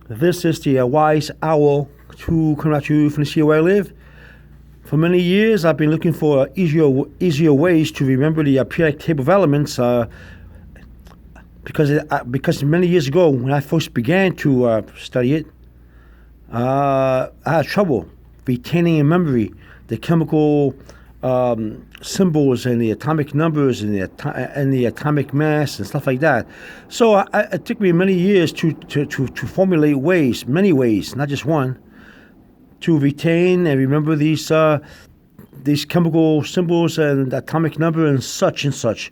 This is the wise owl to come at you from the sea where I live. For many years, I've been looking for easier ways to remember the periodic table of elements because many years ago, when I first began to study it, I had trouble retaining in memory the chemical symbols and the atomic numbers and the atomic mass and stuff like that. So it took me many years to formulate many ways, not just one, to retain and remember these chemical symbols and atomic number and such and such.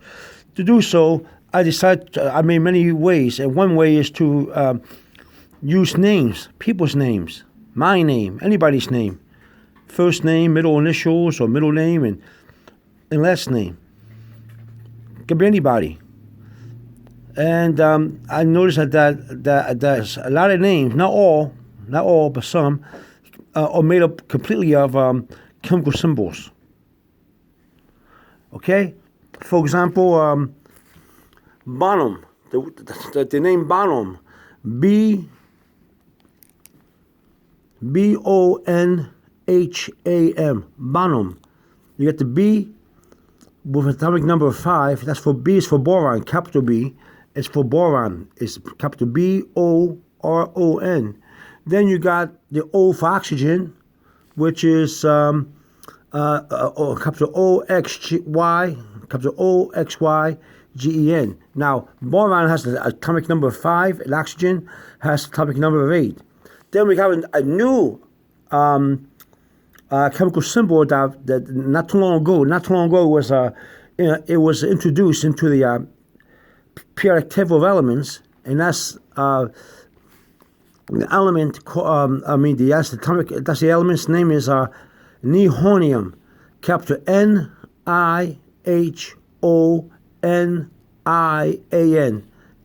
To do so, I made many ways, and one way is to use names, people's names, my name, anybody's name, first name, middle initials, or middle name, and last name. It could be anybody. And I noticed that there's a lot of names, not all, but some, are made up completely of chemical symbols. Okay? For example, Bonham, the name Bonham, B-O-N-H-A-M, Bonham. You get the B with atomic number 5. That's for B is for boron, capital B. It's for boron. It's capital B-O-R-O-N. Then you got the O for oxygen, which is capital O-X-Y, capital O-X-Y-G-E-N. Now, boron has the atomic number 5, and oxygen has atomic number of 8. Then we have a new chemical symbol that not too long ago was it was introduced into the periodic table of elements, and that's the element. That's the element's name is Rhenium, capital N-I-H-O-N-I-A-N,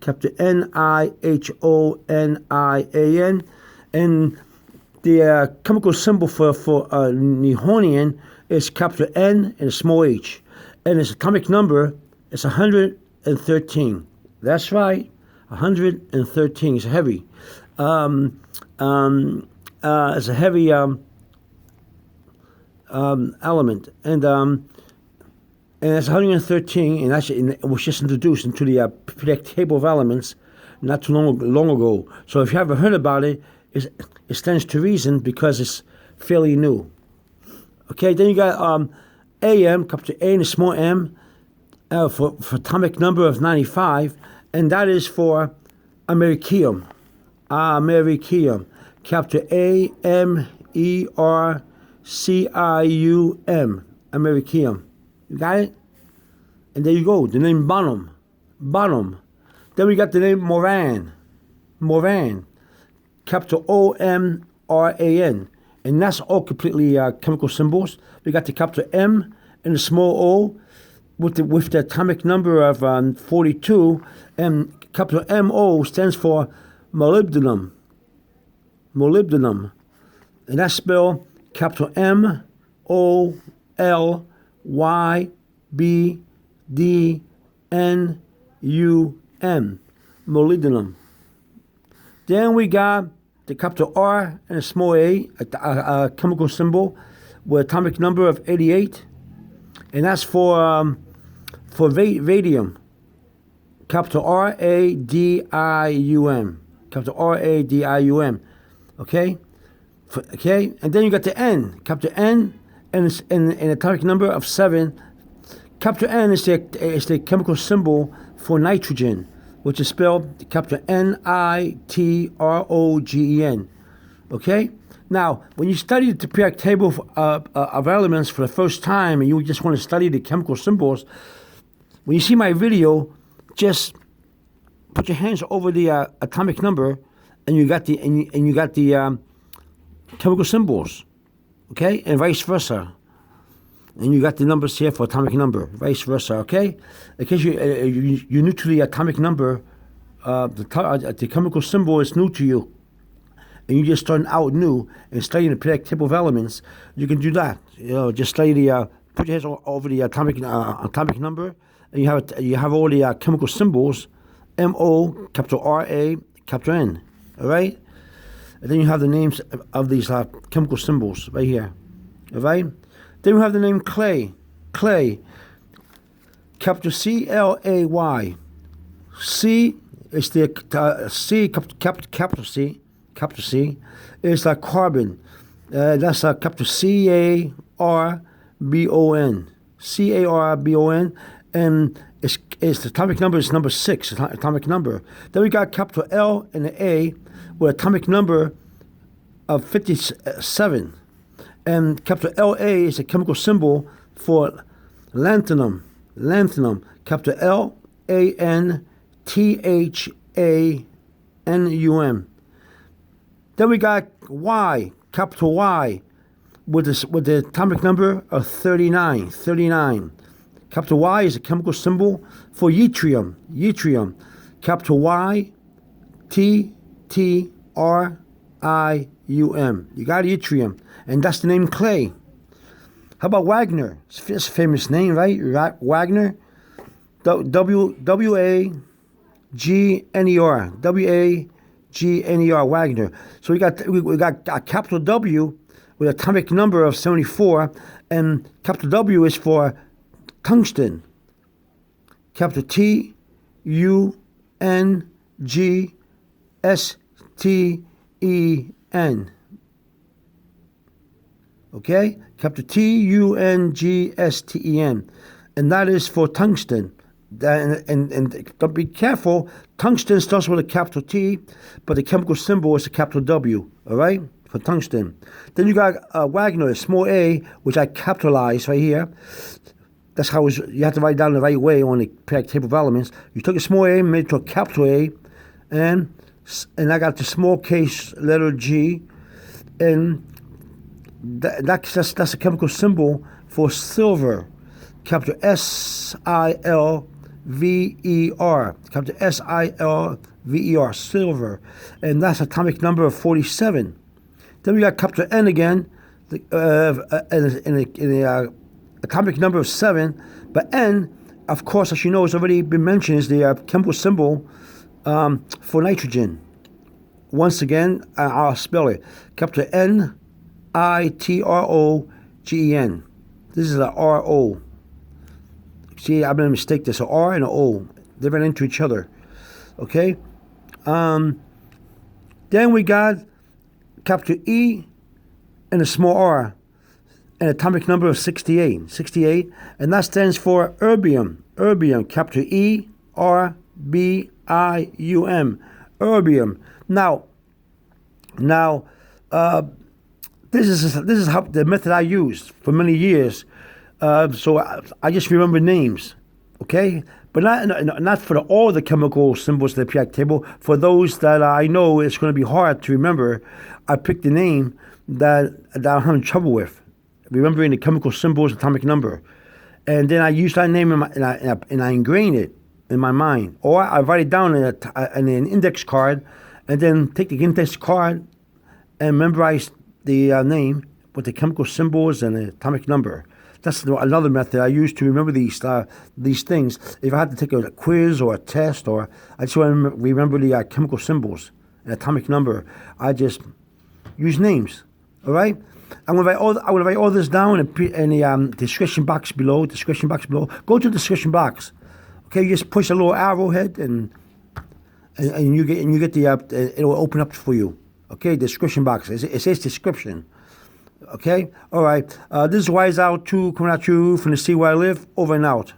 capital N-I-H-O-N-I-A-N, and the chemical symbol for Rhenium is capital N and a small h, and its atomic number is 113. That's right, 113. It's heavy. It's a heavy element, and it's 113, and it was just introduced into the periodic table of elements not too long ago. So if you haven't heard about it, it stands to reason because it's fairly new. Okay, then you got AM, capital A and a small m, for atomic number of 95, and that is for Americium. Americium, capital A-M-E-R-C-I-U-M, Americium. You got it? And there you go, the name Bonham. Then we got the name Moran, capital O-M-R-A-N, and that's all completely chemical symbols. We got the capital M and the small o with the atomic number of 42, and capital M-O stands for molybdenum, and that's spelled capital M-O-L-Y-B-D-N-U-M, molybdenum. Then we got the capital R and a small a chemical symbol with atomic number of 88, and that's for radium, capital R-A-D-I-U-M, capital R-A-D-I-U-M, okay? And then you got the N, capital N, and an atomic number of 7. Capital N is the chemical symbol for nitrogen, which is spelled capital N-I-T-R-O-G-E-N, okay? Now, when you study the periodic table of elements for the first time, and you just want to study the chemical symbols, when you see my video, just put your hands over the atomic number, and you got the chemical symbols, okay, and vice versa. And you got the numbers here for atomic number, vice versa, okay? In case you're new to the atomic number, the chemical symbol is new to you, and you're just starting out new and studying the periodic table of elements, you can do that. Just study put your hands over the atomic number, and you have all the chemical symbols, M-O, capital R-A, capital N, all right? And then you have the names of these chemical symbols right here. All right? Then we have the name clay. Clay. Capital C-L-A-Y. C is the C, capital C. Capital C is like carbon. That's capital C-A-R-B-O-N. C-A-R-B-O-N. And it's the atomic number is number 6, atomic number. Then we got capital L and the A with atomic number of 57. And capital LA is a chemical symbol for lanthanum. Lanthanum. Capital L-A-N-T-H-A-N-U-M. Then we got Y, capital Y, with the atomic number of 39. 39. Capital Y is a chemical symbol for yttrium. Yttrium. Capital Y, T-T-R-I-U-M. You got yttrium. And that's the name clay. How about Wagner? It's a famous name, right? Wagner. W-A-G-N-E-R. W-A-G-N-E-R. Wagner. So we got a capital W with an atomic number of 74, and capital W is for tungsten. Capital T-U-N-G-S-T-E-N. Okay? Capital T-U-N-G-S-T-E-N. And that is for tungsten. And don't be careful. Tungsten starts with a capital T, but the chemical symbol is a capital W. All right? For tungsten. Then you got Wagner, small a, which I capitalized right here. That's how you have to write it down the right way on the periodic table of elements. You took a small a, made it to a capital A, and I got the small case letter G, and that's a chemical symbol for silver. Capital S-I-L-V-E-R. Capital S-I-L-V-E-R, silver. And that's atomic number of 47. Then we got capital N again, in the atomic number of 7. But N, of course, as you know, has already been mentioned, is the chemical symbol for nitrogen. Once again, I'll spell it. Capital N-I-T-R-O-G-E-N. This is a R-O. See, I made a mistake. There's an R and an O. They ran into each other. Okay? Then we got capital E and a small r, an atomic number of 68. 68. And that stands for erbium. Erbium. Capital E-R-B-I-U-M. Erbium. Now, this is how the method I used for many years. So I just remember names, okay? But not for all the chemical symbols of the periodic table. For those that I know it's going to be hard to remember, I picked the name that I'm having trouble with, remembering the chemical symbols, atomic number. And then I use that name and I ingrain it in my mind. Or I write it down in an index card, and then take the index card and memorize the name with the chemical symbols and the atomic number. That's another method I use to remember these things. If I had to take a quiz or a test, or I just want to remember the chemical symbols and atomic number, I just use names. All right. I'm gonna write all this down in the description box below. Description box below. Go to the description box. Okay. You just push a little arrowhead and you get the it will open up for you. Okay. Description box. It says description. Okay? All right. This is Wise Out 2 coming at you from the Sea Where I Live. Over and out.